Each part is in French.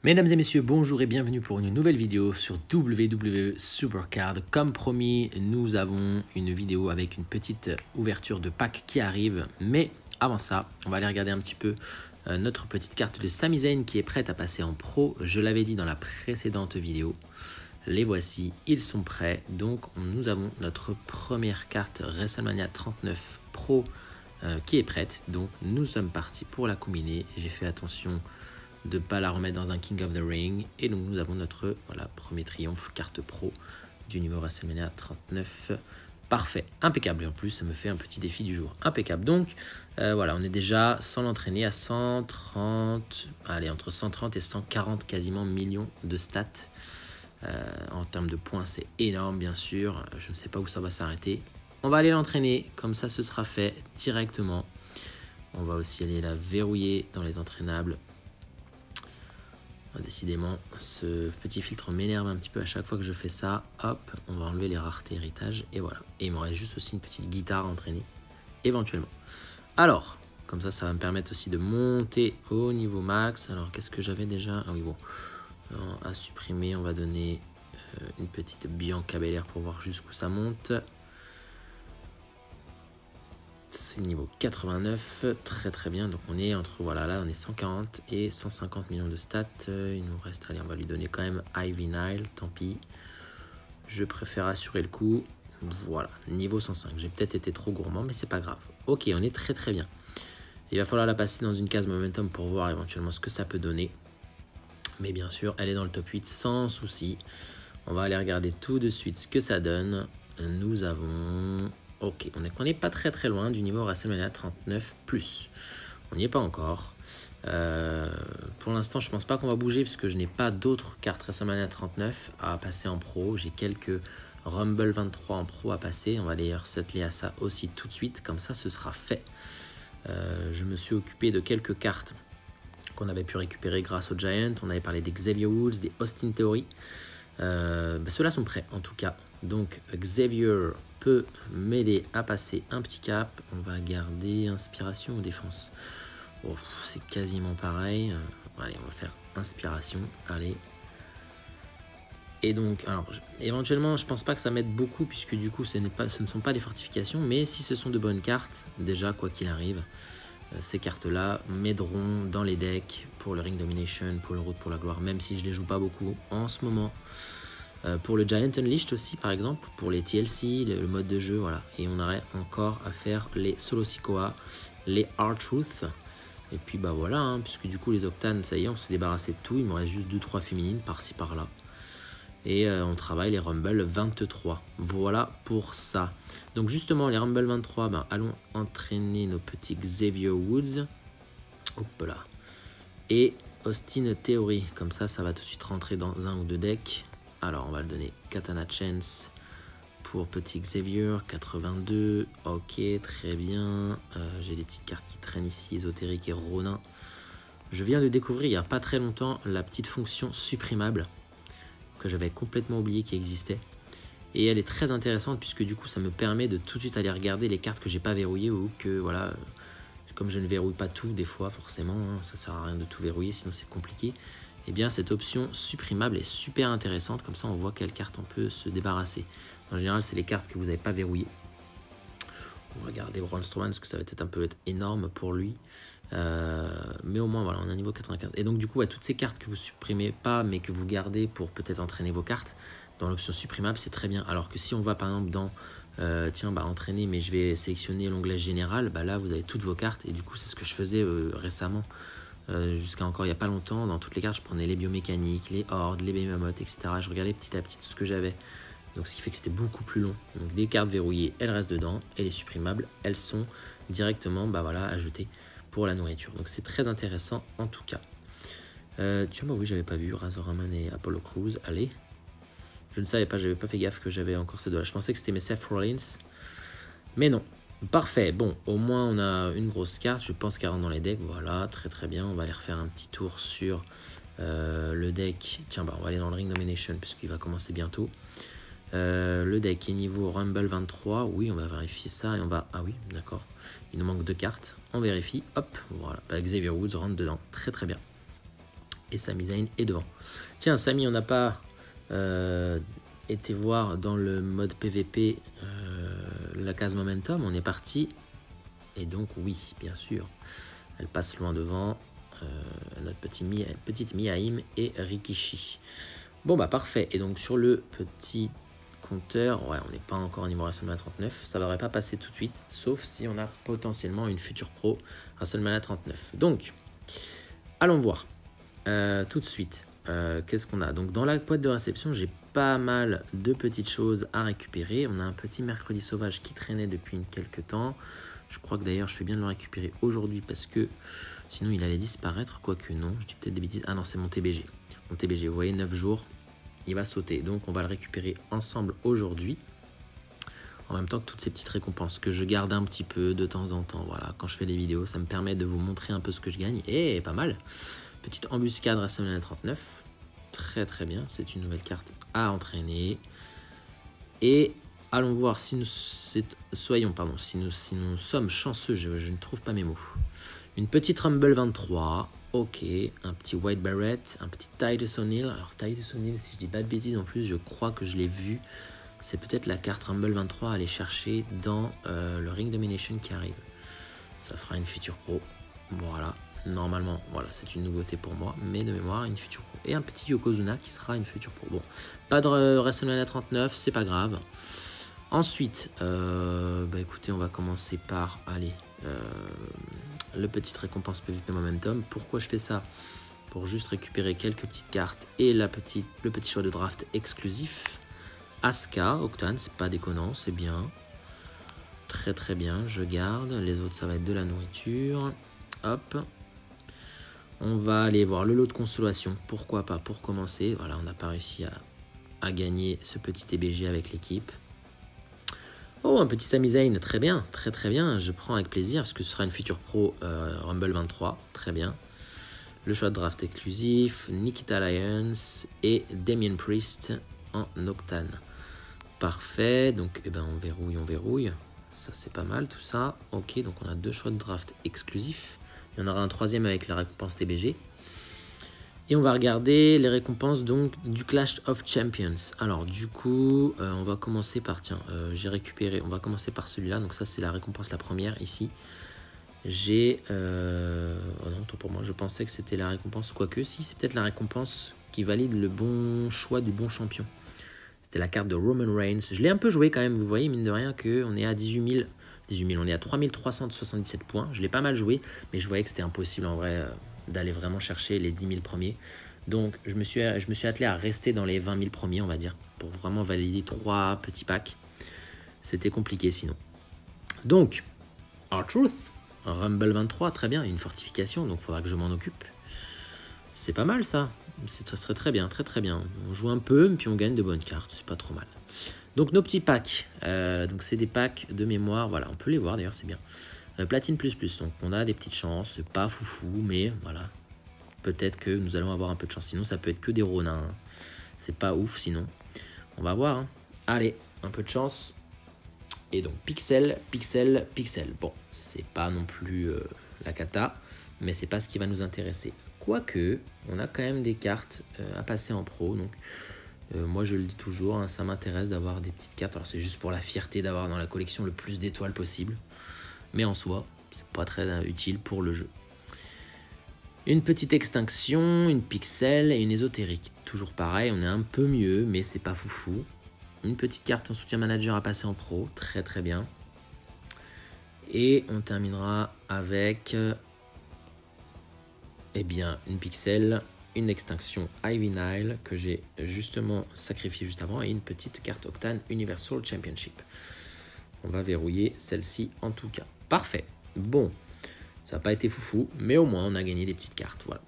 Mesdames et messieurs, bonjour et bienvenue pour une nouvelle vidéo sur WWE Supercard. Comme promis, nous avons une vidéo avec une petite ouverture de pack qui arrive. Mais avant ça, on va aller regarder un petit peu notre petite carte de Sami Zayn qui est prête à passer en pro. Je l'avais dit dans la précédente vidéo. Les voici, ils sont prêts. Donc nous avons notre première carte WrestleMania 39 Pro qui est prête. Donc nous sommes partis pour la combiner. J'ai fait attention de ne pas la remettre dans un King of the Ring. Et donc nous avons notre premier triomphe, carte pro du numéro WrestleMania 39. Parfait, impeccable. Et en plus, ça me fait un petit défi du jour. Impeccable. Donc voilà, on est déjà sans l'entraîner à 130, allez, entre 130 et 140 quasiment millions de stats. En termes de points, c'est énorme, bien sûr. Je ne sais pas où ça va s'arrêter. On va aller l'entraîner, comme ça ce sera fait directement. On va aussi aller la verrouiller dans les entraînables. Décidément, ce petit filtre m'énerve un petit peu à chaque fois que je fais ça. Hop, on va enlever les raretés héritage et voilà. Et il me reste juste aussi une petite guitare à entraîner, éventuellement. Alors, comme ça va me permettre aussi de monter au niveau max. Alors, qu'est-ce que j'avais déjà? Ah oui, bon. Alors, à supprimer, on va donner une petite Bianca Belair pour voir jusqu'où ça monte. C'est niveau 89, très bien. Donc on est entre, voilà, là on est 140 et 150 millions de stats. Il nous reste, allez, on va lui donner quand même Ivy Nile, tant pis. Je préfère assurer le coup. Voilà, niveau 105. J'ai peut-être été trop gourmand, mais c'est pas grave. Ok, on est très bien. Il va falloir la passer dans une case momentum pour voir éventuellement ce que ça peut donner. Mais bien sûr, elle est dans le top 8 sans souci. On va aller regarder tout de suite ce que ça donne. Nous avons... Ok, on n'est pas très loin du niveau WrestleMania 39 plus. On n'y est pas encore. Pour l'instant, je pense pas qu'on va bouger puisque je n'ai pas d'autres cartes WrestleMania 39 à passer en pro. J'ai quelques Rumble 23 en pro à passer. On va aller s'atteler à ça aussi tout de suite. Comme ça, ce sera fait. Je me suis occupé de quelques cartes qu'on avait pu récupérer grâce au Giant. On avait parlé des Xavier Woods, des Austin Theory. Ceux-là sont prêts en tout cas. Donc Xavier peut m'aider à passer un petit cap. On va garder inspiration ou défense. Oh, c'est quasiment pareil. Allez, on va faire inspiration. Allez. Et donc, alors, éventuellement, je pense pas que ça m'aide beaucoup puisque du coup, ce ne sont pas des fortifications. Mais si ce sont de bonnes cartes, déjà, quoi qu'il arrive, ces cartes-là m'aideront dans les decks pour le Ring Domination, pour le Road pour la Gloire, même si je les joue pas beaucoup en ce moment. Pour le Giant Unleashed aussi, par exemple, pour les TLC, le mode de jeu, voilà. Et on aurait encore à faire les Solo Sikoa, les R-Truth. Et puis bah voilà, hein, puisque du coup les Octanes, ça y est, on s'est débarrassé de tout. Il me reste juste 2-3 féminines par-ci par-là. Et on travaille les Rumble 23. Voilà pour ça. Donc justement, les Rumble 23, ben, allons entraîner nos petits Xavier Woods. Hop là. Et Austin Theory. Comme ça va tout de suite rentrer dans un ou deux decks. Alors, on va le donner Katana Chance pour petit Xavier, 82. Ok, très bien. J'ai des petites cartes qui traînent ici, ésotérique et Ronin. Je viens de découvrir il n'y a pas très longtemps la petite fonction supprimable que j'avais complètement oublié qui existait. Et elle est très intéressante puisque du coup, ça me permet de tout de suite aller regarder les cartes que j'ai pas verrouillées ou que, voilà, comme je ne verrouille pas tout des fois, forcément, hein, ça sert à rien de tout verrouiller, sinon c'est compliqué. Eh bien, cette option supprimable est super intéressante. Comme ça, on voit quelles cartes on peut se débarrasser. En général, c'est les cartes que vous n'avez pas verrouillées. On va regarder Braun Strowman parce que ça va peut-être un peu être énorme pour lui. Mais au moins, voilà, on est à niveau 95. Et donc, du coup, toutes ces cartes que vous supprimez pas, mais que vous gardez pour peut-être entraîner vos cartes, dans l'option supprimable, c'est très bien. Alors que si on va, par exemple, dans entraîner, mais je vais sélectionner l'onglet général, bah là, vous avez toutes vos cartes. Et du coup, c'est ce que je faisais récemment. Jusqu'à encore il n'y a pas longtemps, dans toutes les cartes, je prenais les biomécaniques, les hordes, les behemoths, etc. Je regardais petit à petit tout ce que j'avais. Donc ce qui fait que c'était beaucoup plus long. Donc des cartes verrouillées, elles restent dedans. Et les supprimables, elles sont directement ajoutées pour la nourriture. Donc c'est très intéressant en tout cas. Tiens, bah oui, j'avais pas vu Razor Ramon et Apollo Crews. Allez. Je ne savais pas, j'avais pas fait gaffe que j'avais encore ces deux-là. Je pensais que c'était mes Seth Rollins. Mais non. Parfait, bon, au moins on a une grosse carte, je pense qu'elle rentre dans les decks, voilà, très bien, on va aller refaire un petit tour sur le deck, tiens, bah on va aller dans le Ring Domination puisqu'il va commencer bientôt. Le deck est niveau Rumble 23, oui, on va vérifier ça et on va, ah oui, d'accord, il nous manque 2 cartes, on vérifie, hop, voilà, bah, Xavier Woods rentre dedans, très bien. Et Sami Zayn est devant. Tiens, Sami, on n'a pas été voir dans le mode PVP la case Momentum. On est parti. Et donc, oui, bien sûr, elle passe loin devant notre petite Miaim et Rikishi. Bon, bah parfait. Et donc, sur le petit compteur, ouais, on n'est pas encore au niveau WrestleMania 39. Ça ne devrait pas passer tout de suite, sauf si on a potentiellement une future pro WrestleMania 39. Donc, allons voir. Tout de suite, qu'est-ce qu'on a? Donc dans la boîte de réception, j'ai pas mal de petites choses à récupérer. On a un petit mercredi sauvage qui traînait depuis quelques temps. Je crois que d'ailleurs je fais bien de le récupérer aujourd'hui parce que sinon il allait disparaître, quoique non, je dis peut-être des bêtises. Ah non, c'est mon TBG. Mon TBG, vous voyez, 9 jours, il va sauter. Donc on va le récupérer ensemble aujourd'hui. En même temps que toutes ces petites récompenses que je garde un petit peu de temps en temps. Voilà, quand je fais les vidéos, ça me permet de vous montrer un peu ce que je gagne. Et pas mal. Petite embuscade WrestleMania 39. Très très bien. C'est une nouvelle carte à entraîner. Et allons voir si nous sommes chanceux. Je ne trouve pas mes mots. Une petite Rumble 23. Ok. Un petit White Barrett. Un petit Titus O'Neil. Alors Titus O'Neil, si je dis pas de bêtises en plus, je crois que je l'ai vu. C'est peut-être la carte Rumble 23 à aller chercher dans le Ring Domination qui arrive. Ça fera une future pro. Voilà. Normalement, voilà, c'est une nouveauté pour moi, mais de mémoire, une future pro. Et un petit Yokozuna qui sera une future pro. Bon, pas de WrestleMania 39, c'est pas grave. Ensuite, bah écoutez, on va commencer par, allez, le petit récompense PVP Momentum. Pourquoi je fais ça? Pour juste récupérer quelques petites cartes et le petit choix de draft exclusif. Asuka, Octane, c'est pas déconnant, c'est bien. Très très bien, je garde. Les autres, ça va être de la nourriture. Hop. On va aller voir le lot de consolation. Pourquoi pas pour commencer. Voilà, on n'a pas réussi à gagner ce petit TBG avec l'équipe. Oh, un petit Sami Zayn, très bien, très très bien. Je prends avec plaisir parce que ce sera une future pro Rumble 23. Très bien. Le choix de draft exclusif, Nikita Lyons et Damien Priest en Octane. Parfait, donc eh ben, on verrouille. Ça c'est pas mal tout ça. Ok, donc on a 2 choix de draft exclusifs. Il y en aura un 3e avec la récompense TBG. Et on va regarder les récompenses donc du Clash of Champions. Alors du coup, on va commencer par, tiens, j'ai récupéré, on va commencer par celui-là. Donc ça c'est la récompense, la première ici. J'ai, oh non, tout pour moi, je pensais que c'était la récompense, quoique si, c'est peut-être la récompense qui valide le bon choix du bon champion. C'était la carte de Roman Reigns. Je l'ai un peu joué quand même, vous voyez, mine de rien, qu'on est à 18 000, on est à 3377 points. Je l'ai pas mal joué, mais je voyais que c'était impossible en vrai d'aller vraiment chercher les 10 000 premiers. Donc je me suis attelé à rester dans les 20 000 premiers, on va dire, pour vraiment valider 3 petits packs. C'était compliqué sinon. Donc, R-Truth, Rumble 23, très bien, une fortification, donc il faudra que je m'en occupe. C'est pas mal ça, ça serait très bien, très très bien. On joue un peu, puis on gagne de bonnes cartes, c'est pas trop mal. Donc nos petits packs, donc c'est des packs de mémoire, voilà, on peut les voir d'ailleurs, c'est bien. Platine plus plus, donc on a des petites chances, c'est pas foufou, mais voilà. Peut-être que nous allons avoir un peu de chance, sinon ça peut être que des Ronin. Hein. C'est pas ouf sinon. On va voir. Hein. Allez, un peu de chance. Et donc pixel, pixel, pixel. Bon, c'est pas non plus la cata, mais c'est pas ce qui va nous intéresser. Quoique, on a quand même des cartes à passer en pro, donc moi je le dis toujours, hein, ça m'intéresse d'avoir des petites cartes. Alors c'est juste pour la fierté d'avoir dans la collection le plus d'étoiles possible, mais en soi, c'est pas très utile pour le jeu. Une petite extinction, une pixel et une ésotérique. Toujours pareil, on est un peu mieux, mais c'est pas foufou. Une petite carte en soutien manager à passer en pro, très très bien. Et on terminera avec eh bien, une pixel, une extinction Ivy Nile que j'ai justement sacrifié juste avant et une petite carte Octane Universal Championship. On va verrouiller celle-ci en tout cas. Parfait. Bon, ça n'a pas été foufou, mais au moins on a gagné des petites cartes. Voilà.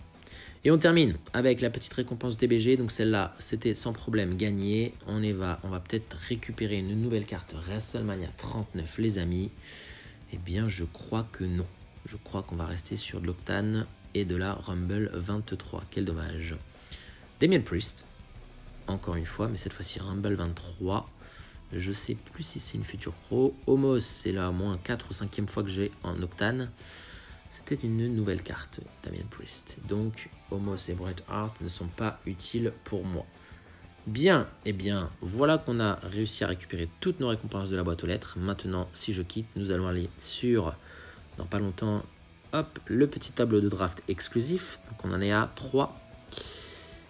Et on termine avec la petite récompense DBG. Donc celle-là, c'était sans problème gagné. On va peut-être récupérer une nouvelle carte WrestleMania 39, les amis. Eh bien, je crois que non. Je crois qu'on va rester sur de l'Octane et de la Rumble 23. Quel dommage. Damien Priest, encore une fois, mais cette fois-ci Rumble 23. Je sais plus si c'est une future pro. Homos, c'est la moins 4 ou 5e fois que j'ai en Octane. C'était une nouvelle carte, Damien Priest. Donc, Homos et Bright Heart ne sont pas utiles pour moi. Bien, eh bien, voilà qu'on a réussi à récupérer toutes nos récompenses de la boîte aux lettres. Maintenant, si je quitte, nous allons aller sur, dans pas longtemps, hop, le petit tableau de draft exclusif. Donc, on en est à 3.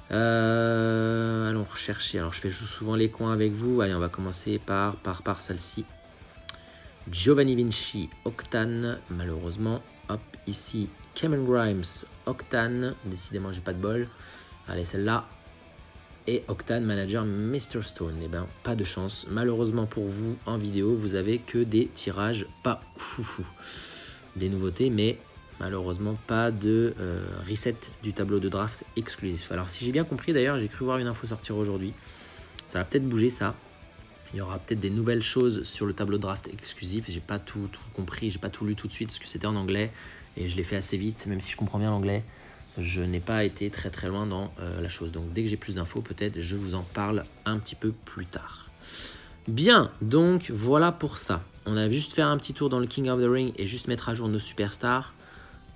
Allons rechercher. Alors, je joue souvent les coins avec vous. Allez, on va commencer par celle-ci. Giovanni Vinci, Octane, malheureusement. Hop, ici, Cameron Grimes, Octane. Décidément, j'ai pas de bol. Allez, celle-là. Et Octane, manager Mr. Stone. Eh ben, pas de chance. Malheureusement pour vous, en vidéo, vous avez que des tirages pas foufou. Des nouveautés, mais malheureusement pas de reset du tableau de draft exclusif. Alors, si j'ai bien compris, d'ailleurs, j'ai cru voir une info sortir aujourd'hui. Ça va peut-être bouger, ça. Il y aura peut-être des nouvelles choses sur le tableau de draft exclusif. J'ai pas tout compris, j'ai pas tout lu tout de suite parce que c'était en anglais et je l'ai fait assez vite, même si je comprends bien l'anglais. Je n'ai pas été très loin dans la chose. Donc dès que j'ai plus d'infos, peut-être je vous en parle un petit peu plus tard. Bien, donc voilà pour ça. On a juste fait un petit tour dans le King of the Ring et juste mettre à jour nos superstars.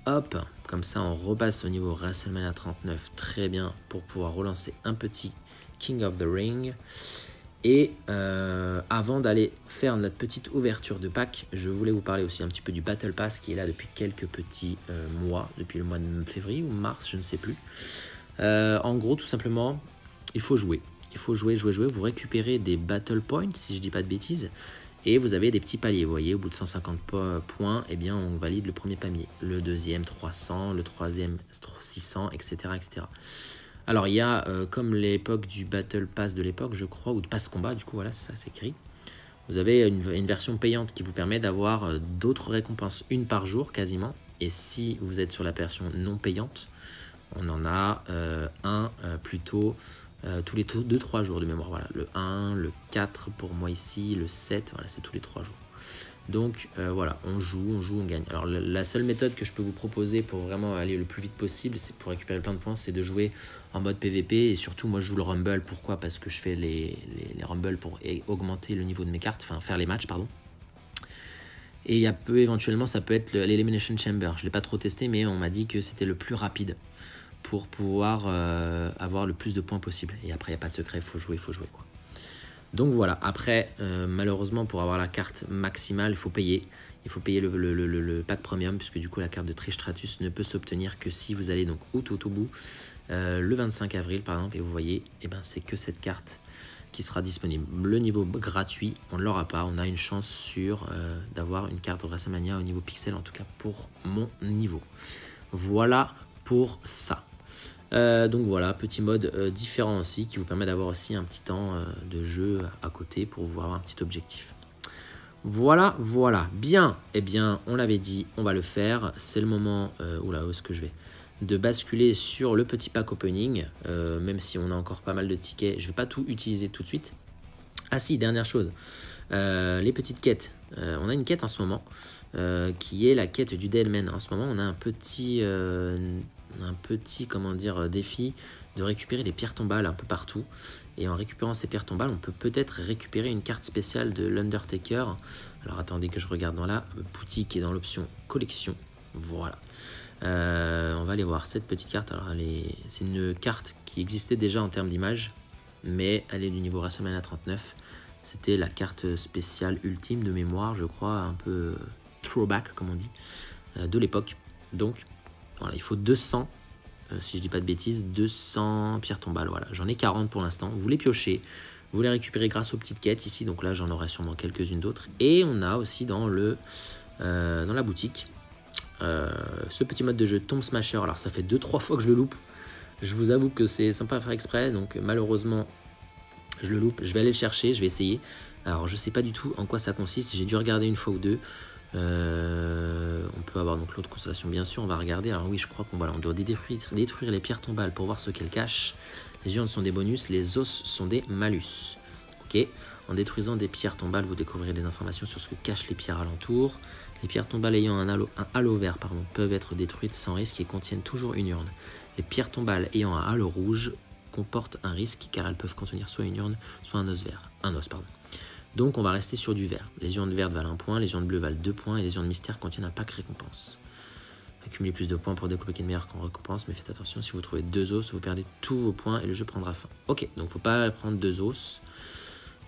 Hop, comme ça on repasse au niveau WrestleMania 39. Très bien, pour pouvoir relancer un petit King of the Ring. Et avant d'aller faire notre petite ouverture de pack, je voulais vous parler aussi un petit peu du Battle Pass qui est là depuis quelques petits mois, depuis le mois de février ou mars, je ne sais plus. En gros, tout simplement, il faut jouer. Il faut jouer. Vous récupérez des Battle Points, si je ne dis pas de bêtises, et vous avez des petits paliers. Vous voyez, au bout de 150 points, eh bien, on valide le premier palier. Le deuxième, 300, le troisième, 600, etc. etc. Alors, il y a, comme l'époque du Battle Pass de l'époque, je crois, ou de Pass Combat, du coup, voilà, ça s'écrit. Vous avez une version payante qui vous permet d'avoir d'autres récompenses, une par jour quasiment. Et si vous êtes sur la version non payante, on en a plutôt tous les 2-3 jours de mémoire. Voilà, le 1, le 4 pour moi ici, le 7, voilà, c'est tous les 3 jours. Donc voilà, on joue, on gagne. Alors la seule méthode que je peux vous proposer pour vraiment aller le plus vite possible, c'est pour récupérer plein de points, c'est de jouer en mode PVP. Et surtout, moi je joue le Rumble. Pourquoi? Parce que je fais les Rumble pour augmenter le niveau de mes cartes, enfin faire les matchs, pardon. Et il y a éventuellement, ça peut être l'Elimination Chamber. Je ne l'ai pas trop testé, mais on m'a dit que c'était le plus rapide pour pouvoir avoir le plus de points possible. Et après, il n'y a pas de secret, il faut jouer quoi. Donc voilà, après, malheureusement, pour avoir la carte maximale, il faut payer. Il faut payer le pack premium, puisque du coup, la carte de Tristratus ne peut s'obtenir que si vous allez donc au bout le 25 avril, par exemple, et vous voyez, eh ben, c'est que cette carte qui sera disponible. Le niveau gratuit, on ne l'aura pas. On a une chance sûre d'avoir une carte WrestleMania au niveau pixel, en tout cas pour mon niveau. Voilà pour ça. Donc voilà, petit mode différent aussi qui vous permet d'avoir aussi un petit temps de jeu à côté pour vous avoir un petit objectif. Voilà. Bien, eh bien, on l'avait dit, on va le faire. C'est le moment, oula, où est-ce que je vais, de basculer sur le petit pack opening, même si on a encore pas mal de tickets. Je ne vais pas tout utiliser tout de suite. Ah si, dernière chose, les petites quêtes. On a une quête en ce moment qui est la quête du Deadman. En ce moment, on a un petit comment dire, défi de récupérer des pierres tombales un peu partout. Et en récupérant ces pierres tombales, on peut peut-être récupérer une carte spéciale de l'Undertaker. Alors attendez que je regarde dans la boutique et dans l'option collection. Voilà. On va aller voir cette petite carte. Alors c'est une carte qui existait déjà en termes d'image, mais elle est du niveau WrestleMania 39. C'était la carte spéciale ultime de mémoire, je crois, un peu throwback comme on dit, de l'époque. Donc voilà, il faut 200, si je dis pas de bêtises, 200 pierres tombales. Voilà, j'en ai 40 pour l'instant. Vous les piochez, vous les récupérez grâce aux petites quêtes ici. Donc là, j'en aurai sûrement quelques-unes d'autres. Et on a aussi dans la boutique ce petit mode de jeu Tomb Smasher. Alors ça fait 2-3 fois que je le loupe. Je vous avoue que c'est sympa à faire exprès. Donc malheureusement, je le loupe. Je vais aller le chercher, je vais essayer. Alors je sais pas du tout en quoi ça consiste. J'ai dû regarder une fois ou deux. On peut avoir donc l'autre constellation, bien sûr, on va regarder. Alors oui, je crois qu'on doit détruire les pierres tombales pour voir ce qu'elles cachent. Les urnes sont des bonus, les os sont des malus. Ok, en détruisant des pierres tombales, vous découvrirez des informations sur ce que cachent les pierres alentours. Les pierres tombales ayant un halo vert peuvent être détruites sans risque et contiennent toujours une urne. Les pierres tombales ayant un halo rouge comportent un risque car elles peuvent contenir soit une urne, soit un os. Donc on va rester sur du vert. Les urnes vertes valent 1 point, les urnes bleues valent 2 points et les urnes mystères contiennent un pack récompense. Accumulez plus de points pour débloquer de meilleures récompenses, mais faites attention, si vous trouvez 2 os, vous perdez tous vos points et le jeu prendra fin. Ok, donc faut pas prendre 2 os.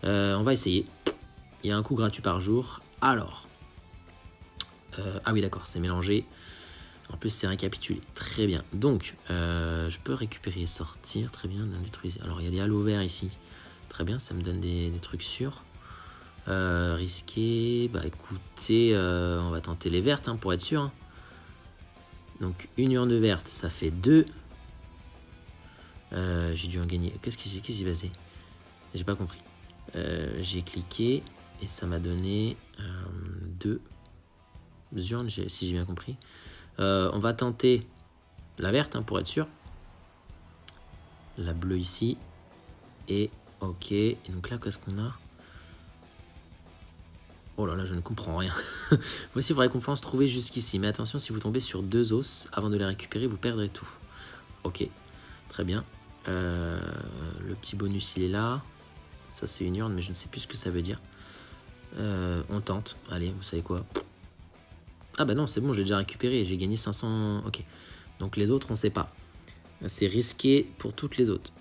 On va essayer. Il y a un coup gratuit par jour. Alors. Ah oui, d'accord, c'est mélangé. En plus, c'est récapitulé. Très bien. Donc, je peux récupérer et sortir. Très bien, détruisez. Alors, il y a des halos verts ici. Très bien, ça me donne des trucs sûrs. Risqué. Bah, écoutez, on va tenter les vertes pour être sûr. Donc, une urne verte, ça fait 2. J'ai dû en gagner. Qu'est-ce qui s'est passé? J'ai pas compris. J'ai cliqué et ça m'a donné 2 urnes, si j'ai bien compris. On va tenter la verte pour être sûr. La bleue ici. Et ok. Et donc là, qu'est-ce qu'on a? Oh là là, je ne comprends rien. Voici vos récompenses trouvées jusqu'ici. Mais attention, si vous tombez sur 2 os, avant de les récupérer, vous perdrez tout. Ok, très bien. Le petit bonus, il est là. Ça, c'est une urne, mais je ne sais plus ce que ça veut dire. On tente. Allez, vous savez quoi? Ah bah non, c'est bon, j'ai déjà récupéré. J'ai gagné 500... Ok. Donc les autres, on ne sait pas. C'est risqué pour toutes les autres.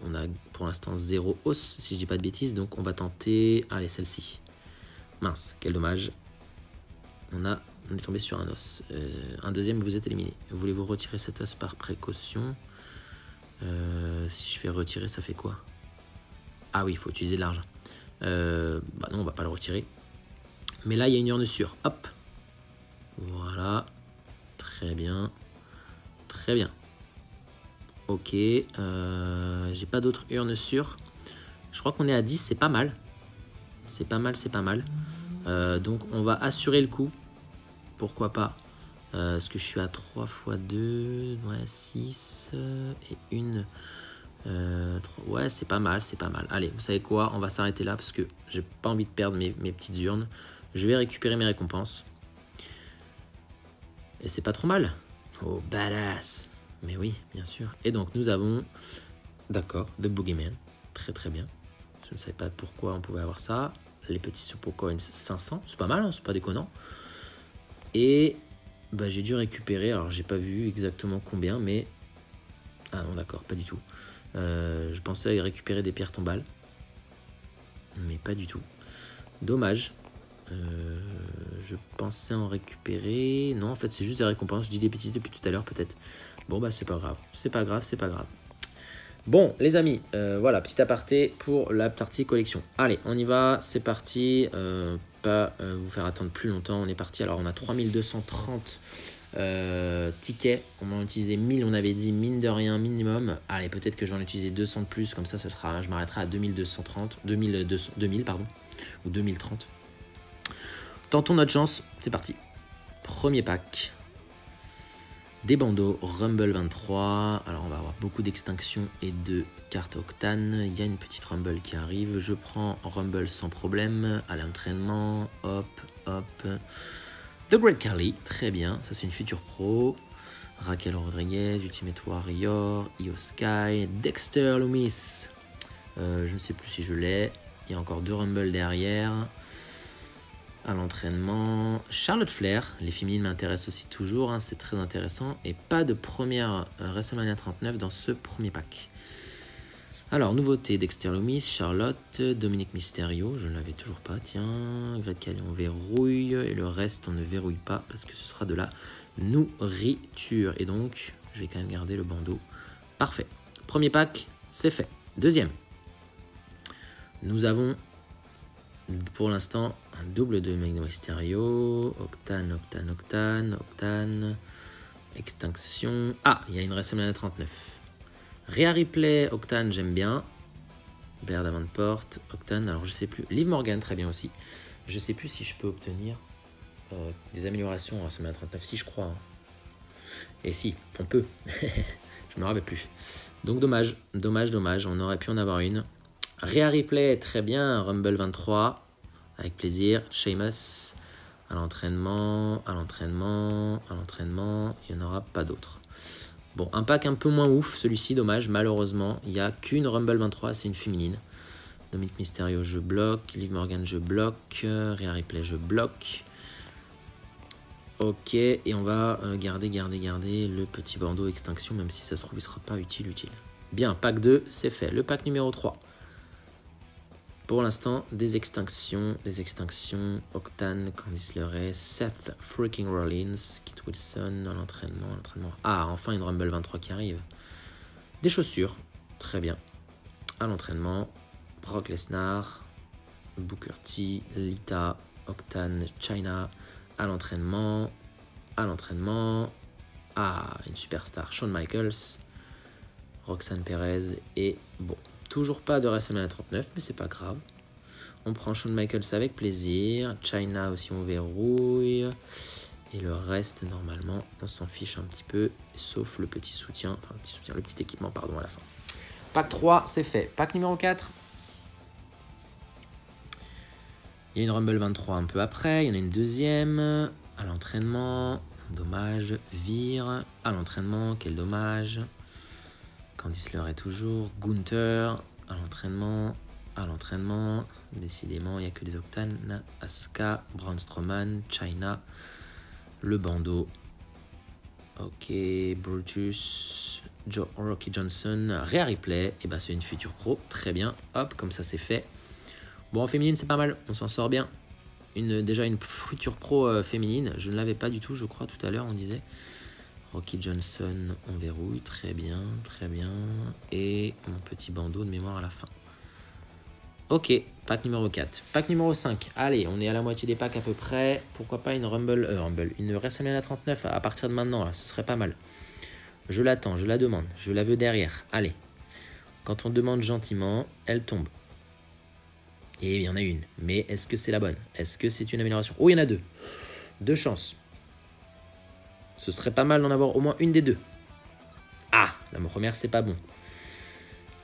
On a pour l'instant 0 os, si je dis pas de bêtises. Donc on va tenter... Allez, celle-ci. Mince, quel dommage. On est tombé sur un os. Un deuxième, vous êtes éliminé. Voulez-vous retirer cet os par précaution? Si je fais retirer, ça fait quoi? Ah oui, il faut utiliser de l'argent. Bah non, on va pas le retirer. Mais là, il y a une urne sûre. Hop. Voilà. Très bien. Très bien. Ok. J'ai pas d'autres urnes sûres. Je crois qu'on est à 10, c'est pas mal. C'est pas mal, c'est pas mal. Donc, on va assurer le coup. Pourquoi pas? Parce que je suis à 3 x 2. Ouais, 6. Et une... 3. Ouais, c'est pas mal, c'est pas mal. Allez, vous savez quoi? On va s'arrêter là parce que j'ai pas envie de perdre mes petites urnes. Je vais récupérer mes récompenses. Et c'est pas trop mal. Oh, badass. Mais oui, bien sûr. Et donc, nous avons... D'accord, The Boogeyman. Très très bien. Je ne savais pas pourquoi on pouvait avoir ça. Les petits Super Coins 500. C'est pas mal, hein, c'est pas déconnant. Et bah, j'ai dû récupérer... Alors, j'ai pas vu exactement combien, mais... Ah non, d'accord, pas du tout. Je pensais récupérer des pierres tombales. Mais pas du tout. Dommage. Je pensais en récupérer. Non, en fait, c'est juste des récompenses. Je dis des bêtises depuis tout à l'heure, peut-être. Bon, bah, c'est pas grave. C'est pas grave, c'est pas grave. Bon, les amis, voilà, petit aparté pour la partie collection. Allez, on y va. C'est parti. Pas vous faire attendre plus longtemps. On est parti. Alors, on a 3230 tickets. On en a utilisé 1000. On avait dit mine de rien, minimum. Allez, peut-être que j'en ai utilisé 200 de plus. Comme ça, ce sera, je m'arrêterai à 2230. 2000, pardon. Ou 2030. Tentons notre chance, c'est parti. Premier pack. Des bandeaux Rumble 23. Alors on va avoir beaucoup d'extinction et de cartes Octane. Il y a une petite Rumble qui arrive. Je prends Rumble sans problème. À l'entraînement. Hop, hop. The Great Carly, très bien. Ça c'est une future pro. Raquel Rodriguez, Ultimate Warrior, Io Sky, Dexter Loomis. Je ne sais plus si je l'ai. Il y a encore 2 Rumble derrière. À l'entraînement, Charlotte Flair, les féminines m'intéressent aussi toujours, hein, c'est très intéressant. Et pas de première WrestleMania 39 dans ce premier pack. Alors, nouveauté, Dexter Loomis, Charlotte, Dominique Mysterio, je ne l'avais toujours pas, tiens. Great Khali, on verrouille, et le reste, on ne verrouille pas, parce que ce sera de la nourriture. Et donc, je vais quand même garder le bandeau. Parfait. Premier pack, c'est fait. Deuxième. Nous avons, pour l'instant, un double de Magno Mysterio, Octane, Octane, Octane, Octane, Extinction. Ah, il y a une WrestleMania 39. Rhea Ripley, Octane, j'aime bien. Blair Davenport, Octane, alors je sais plus. Liv Morgan, très bien aussi. Je sais plus si je peux obtenir des améliorations en WrestleMania 39, si je crois. Hein. Et si, on peut. Je me rappelle plus. Donc dommage, dommage, dommage, on aurait pu en avoir une. Rhea Ripley, très bien, Rumble 23. Avec plaisir. Sheamus, à l'entraînement, à l'entraînement, à l'entraînement. Il n'y en aura pas d'autres. Bon, un pack un peu moins ouf, celui-ci, dommage. Malheureusement, il n'y a qu'une Rumble 23, c'est une féminine. Dominique Mysterio, je bloque. Liv Morgan, je bloque. Rhea Ripley, je bloque. Ok, et on va garder le petit bandeau extinction, même si ça se trouve, il sera pas utile. Bien, pack 2, c'est fait. Le pack numéro 3. Pour l'instant, des extinctions. Octane, Candice LeRae, Seth freaking Rollins, Kit Wilson, l'entraînement. Ah, enfin une Rumble 23 qui arrive. Des chaussures, très bien. À l'entraînement, Brock Lesnar, Booker T, Lita, Octane, Chyna. À l'entraînement. Ah, une superstar, Shawn Michaels, Roxanne Perez et bon. Toujours pas de WrestleMania 39, mais c'est pas grave. On prend Shawn Michaels avec plaisir. Chyna aussi, on verrouille. Et le reste, normalement, on s'en fiche un petit peu. Sauf le petit soutien. Enfin, le petit équipement, pardon, à la fin. Pack 3, c'est fait. Pack numéro 4. Il y a une Rumble 23 un peu après. Il y en a une deuxième. À l'entraînement. Dommage. Vire. À l'entraînement. Quel dommage. Candice LeRae toujours. Gunther. À l'entraînement. Décidément, il n'y a que des Octanes. Asuka. Braun Strowman. Chyna. Le bandeau. Ok. Brutus. Rocky Johnson. Rhea Ripley. Et bah, c'est une future pro. Très bien. Hop, comme ça, c'est fait. Bon, en féminine, c'est pas mal. On s'en sort bien. Déjà une future pro féminine. Je ne l'avais pas du tout, je crois, tout à l'heure, on disait. Rocky Johnson, on verrouille. Très bien. Et mon petit bandeau de mémoire à la fin. Ok, pack numéro 4. Pack numéro 5. Allez, on est à la moitié des packs à peu près. Pourquoi pas une une WrestleMania 39 à partir de maintenant, là, ce serait pas mal. Je l'attends, je la demande, je la veux derrière. Allez. Quand on demande gentiment, elle tombe. Et il y en a une. Mais est-ce que c'est la bonne? Est-ce que c'est une amélioration? Oh, il y en a deux. Deux chances. Ce serait pas mal d'en avoir au moins une des deux. Ah, la première, c'est pas bon.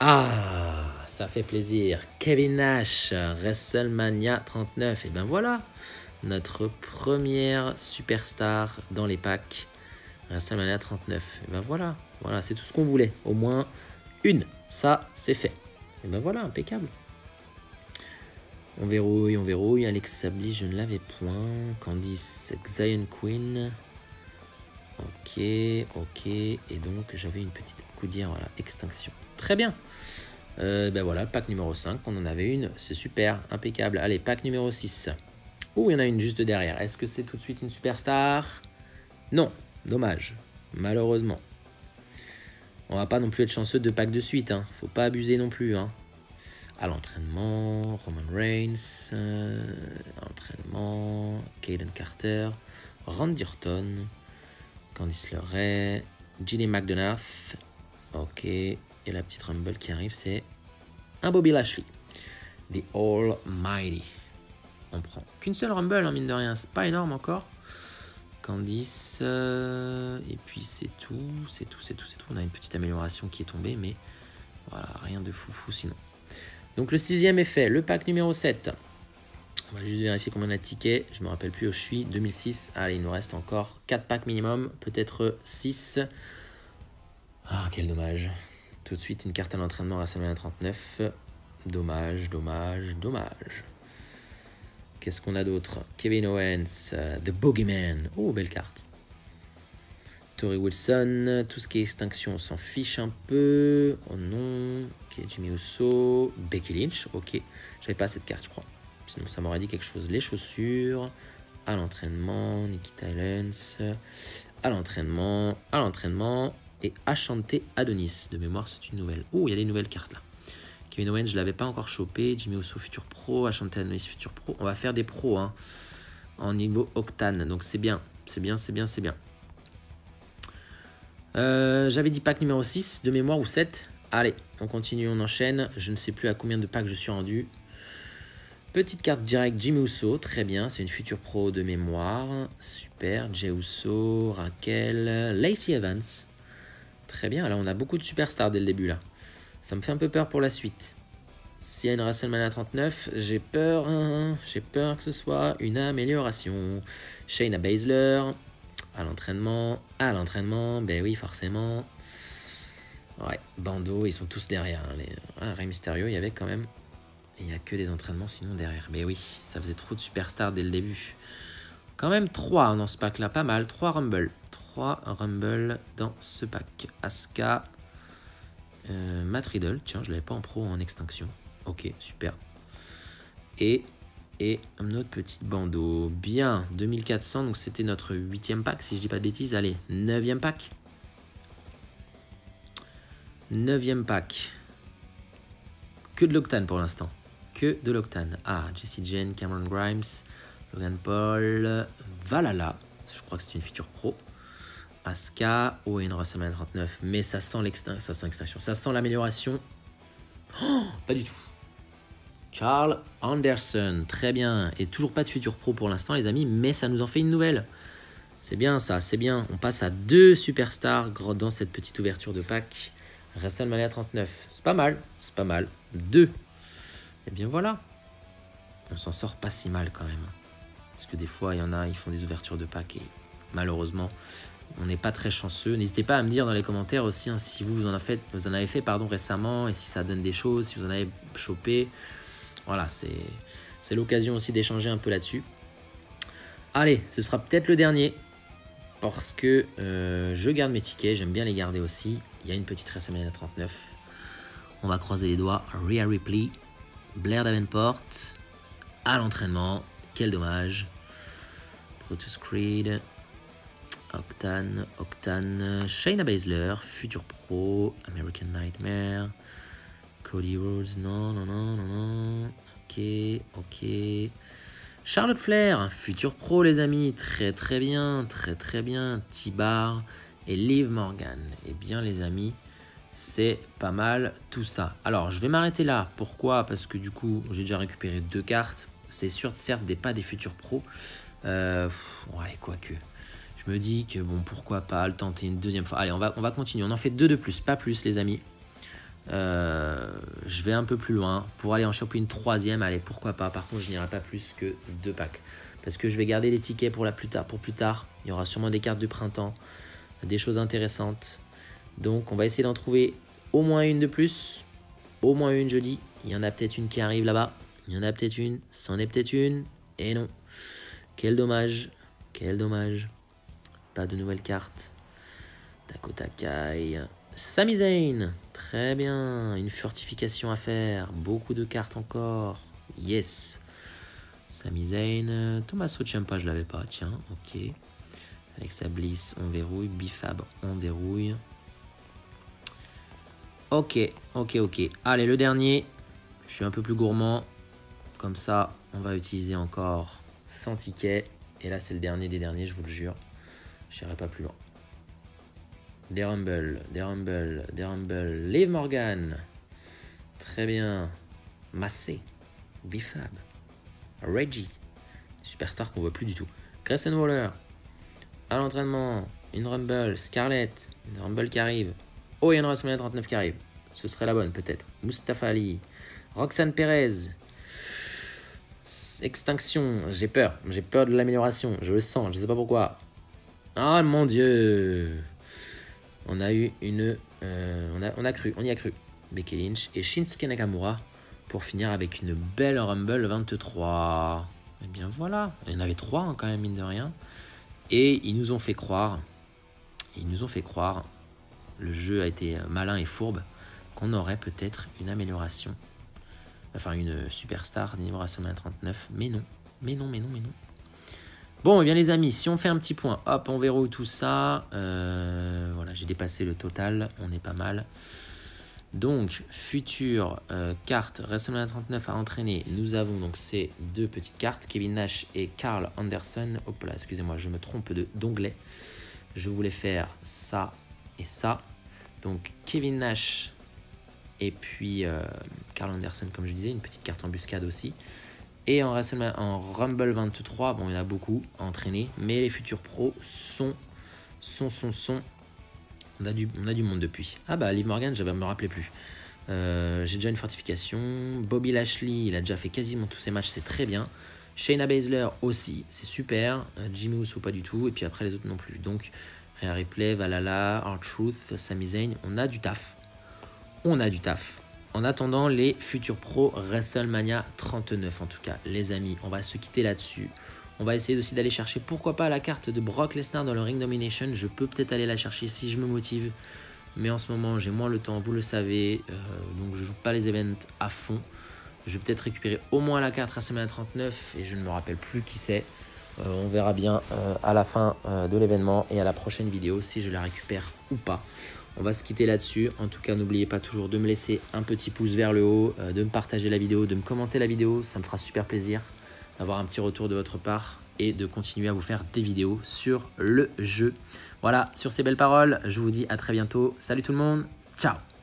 Ah, ça fait plaisir. Kevin Nash, WrestleMania 39. Et ben voilà, notre première superstar dans les packs. WrestleMania 39. Et ben voilà, c'est tout ce qu'on voulait. Au moins une. Ça, c'est fait. Et ben voilà, impeccable. On verrouille. Alexa Bliss, je ne l'avais point. Candice, Xion Queen. Ok. Et donc, j'avais une petite coudière, voilà, extinction. Très bien. Ben voilà, pack numéro 5, on en avait une. C'est super, impeccable. Allez, pack numéro 6. Oh, il y en a une juste derrière. Est-ce que c'est tout de suite une superstar? Non, dommage. Malheureusement. On va pas non plus être chanceux de pack de suite. Hein. Faut pas abuser non plus. Hein. À l'entraînement, Roman Reigns, à l'entraînement, Kaden Carter, Randy Orton, Candice LeRae, Ginny McDonough, ok, et la petite Rumble qui arrive, c'est un Bobby Lashley, The Almighty. On prend qu'une seule Rumble, hein, mine de rien, c'est pas énorme encore. Candice, et puis c'est tout. On a une petite amélioration qui est tombée, mais voilà, rien de foufou sinon. Donc le 6e est fait, le pack numéro 7. On va juste vérifier combien on a de tickets. Je ne me rappelle plus où je suis. 2006. Allez, il nous reste encore 4 packs minimum. Peut-être 6. Ah, quel dommage. Tout de suite, une carte à l'entraînement à WrestleMania 39. Dommage. Qu'est-ce qu'on a d'autre? Kevin Owens, The Boogeyman. Oh, belle carte. Tori Wilson, tout ce qui est extinction, on s'en fiche un peu. Oh non. Ok, Jimmy Uso, Becky Lynch. Ok, j'avais pas cette carte, je crois. Sinon, ça m'aurait dit quelque chose. Les chaussures, à l'entraînement, Nikki Talens, à l'entraînement, et Ashante Adonis. De mémoire, c'est une nouvelle. Oh, il y a des nouvelles cartes là. Kevin Owens, je l'avais pas encore chopé. Jimmy Uso, futur pro. Ashante Adonis, futur pro. On va faire des pros, hein, en niveau Octane. Donc, c'est bien. J'avais dit pack numéro 6 de mémoire ou 7. Allez, on continue, on enchaîne. Je ne sais plus à combien de packs je suis rendu. Petite carte directe Jimmy Uso, très bien, c'est une future pro de mémoire. Super, Jey Uso, Raquel, Lacey Evans. Très bien, là on a beaucoup de superstars dès le début là. Ça me fait un peu peur pour la suite. S'il y a une WrestleMania 39, j'ai peur que ce soit une amélioration. Shayna Baszler. À l'entraînement, ben oui, forcément. Ouais, bandeau, ils sont tous derrière. Hein, Rey Mysterio, il y avait quand même. Il n'y a que des entraînements sinon derrière. Mais oui, ça faisait trop de superstars dès le début. Quand même 3 dans ce pack-là, pas mal. 3 Rumble. 3 Rumble dans ce pack. Asuka, Matt Riddle. Tiens, je ne l'avais pas en pro en extinction. Ok, super. Et notre petite bandeau. Bien, 2400. Donc c'était notre 8e pack, si je dis pas de bêtises. Allez, 9e pack. 9e pack. Que de l'Octane pour l'instant. Que de l'Octane. Ah, Jessie Jane, Cameron Grimes, Logan Paul, Valhalla. Je crois que c'est une feature pro. Asuka, Owen WrestleMania 39. Mais ça sent l'extinction. Ça sent l'amélioration. Oh, pas du tout. Carl Anderson. Très bien. Et toujours pas de feature pro pour l'instant, les amis. Mais ça nous en fait une nouvelle. C'est bien ça, c'est bien. On passe à 2 superstars dans cette petite ouverture de pack. WrestleMania 39. C'est pas mal. C'est pas mal. 2. Et bien voilà. On s'en sort pas si mal quand même. Parce que des fois, il y en a, ils font des ouvertures de pack et malheureusement, on n'est pas très chanceux. N'hésitez pas à me dire dans les commentaires aussi hein, si vous en avez fait récemment et si ça donne des choses, si vous en avez chopé. Voilà, c'est l'occasion aussi d'échanger un peu là-dessus. Allez, ce sera peut-être le dernier parce que je garde mes tickets, j'aime bien les garder aussi. Il y a une petite WrestleMania 39. On va croiser les doigts. Rhea Ripley, Blair Davenport à l'entraînement. Quel dommage. Brutus Creed, Octane, Shayna Baszler, futur pro, American Nightmare, Cody Rhodes, non. Ok. Charlotte Flair, futur pro les amis, très bien. T-Bar et Liv Morgan. Eh bien les amis, c'est pas mal tout ça. Alors je vais m'arrêter là. Pourquoi? Parce que du coup j'ai déjà récupéré 2 cartes. C'est sûr, certes, pas des futurs pros. Bon, allez, quoique. Je me dis que bon, pourquoi pas le tenter une deuxième fois. Allez, on va continuer. On en fait 2 de plus, pas plus, les amis. Je vais un peu plus loin pour aller en choper une 3e. Allez, pourquoi pas. Par contre, je n'irai pas plus que 2 packs. Parce que je vais garder les tickets pour plus tard. Il y aura sûrement des cartes de printemps, des choses intéressantes. Donc, on va essayer d'en trouver au moins une de plus. Au moins une, je dis. Il y en a peut-être une qui arrive là-bas. Il y en a peut-être une, c'en est peut-être une, et non. Quel dommage, Pas de nouvelles cartes. Dakota Kai. Sami Zayn, très bien. Une fortification à faire, beaucoup de cartes encore. Yes. Sami Zayn, Tommaso Ciampa, je l'avais pas, tiens, ok. Alexa Bliss, on verrouille. Bifab, on verrouille. Ok. Allez, le dernier. Je suis un peu plus gourmand. Comme ça, on va utiliser encore 100 tickets. Et là, c'est le dernier des derniers, je vous le jure. Je n'irai pas plus loin. Des Rumble. Liv Morgan. Très bien. Massé. Bifab. Reggie. Superstar qu'on voit plus du tout. Grayson Waller. À l'entraînement. Une Rumble. Scarlett. Une Rumble qui arrive. Oh, il y en a WrestleMania 39 qui arrive. Ce serait la bonne, peut-être. Mustafa Ali. Roxanne Perez. Extinction, j'ai peur de l'amélioration, je le sens, je sais pas pourquoi. Ah mon dieu. On a eu une... on y a cru. Becky Lynch et Shinsuke Nakamura pour finir avec une belle Rumble 23. Et bien voilà, il y en avait 3 hein, quand même mine de rien. Et ils nous ont fait croire, le jeu a été malin et fourbe, qu'on aurait peut-être une amélioration. Enfin, une superstar niveau WrestleMania 39. Mais non. Bon, eh bien les amis, si on fait un petit point, hop, on verrouille tout ça. Voilà, j'ai dépassé le total. On est pas mal. Donc, future carte WrestleMania 39 à entraîner. Nous avons donc ces 2 petites cartes. Kevin Nash et Carl Anderson. Hop là, excusez-moi, je me trompe d'onglet. Je voulais faire ça et ça. Donc, Kevin Nash... Et puis Carl Anderson, comme je disais, une petite carte embuscade aussi. Et en Rumble 23, bon, il y en a beaucoup à entraîner. Mais les futurs pros sont. On a du monde depuis. Ah bah, Liv Morgan, je ne me rappelais plus. J'ai déjà une fortification. Bobby Lashley, il a déjà fait quasiment tous ses matchs, c'est très bien. Shayna Baszler aussi, c'est super. Jimmy Uso, pas du tout. Et puis après, les autres non plus. Donc, Rhea Ripley, Valhalla, R-Truth, Sami Zayn, on a du taf. En attendant les futurs pros WrestleMania 39 en tout cas. Les amis, on va se quitter là-dessus. On va essayer aussi d'aller chercher, pourquoi pas, la carte de Brock Lesnar dans le Ring Domination. Je peux peut-être aller la chercher si je me motive. Mais en ce moment, j'ai moins le temps, vous le savez. Donc, je ne joue pas les events à fond. Je vais peut-être récupérer au moins la carte WrestleMania 39 et je ne me rappelle plus qui c'est. On verra bien à la fin de l'événement et à la prochaine vidéo si je la récupère ou pas. On va se quitter là-dessus. En tout cas, n'oubliez pas toujours de me laisser un petit pouce vers le haut, de me partager la vidéo, de me commenter la vidéo. Ça me fera super plaisir d'avoir un petit retour de votre part et de continuer à vous faire des vidéos sur le jeu. Voilà, sur ces belles paroles, je vous dis à très bientôt. Salut tout le monde, ciao!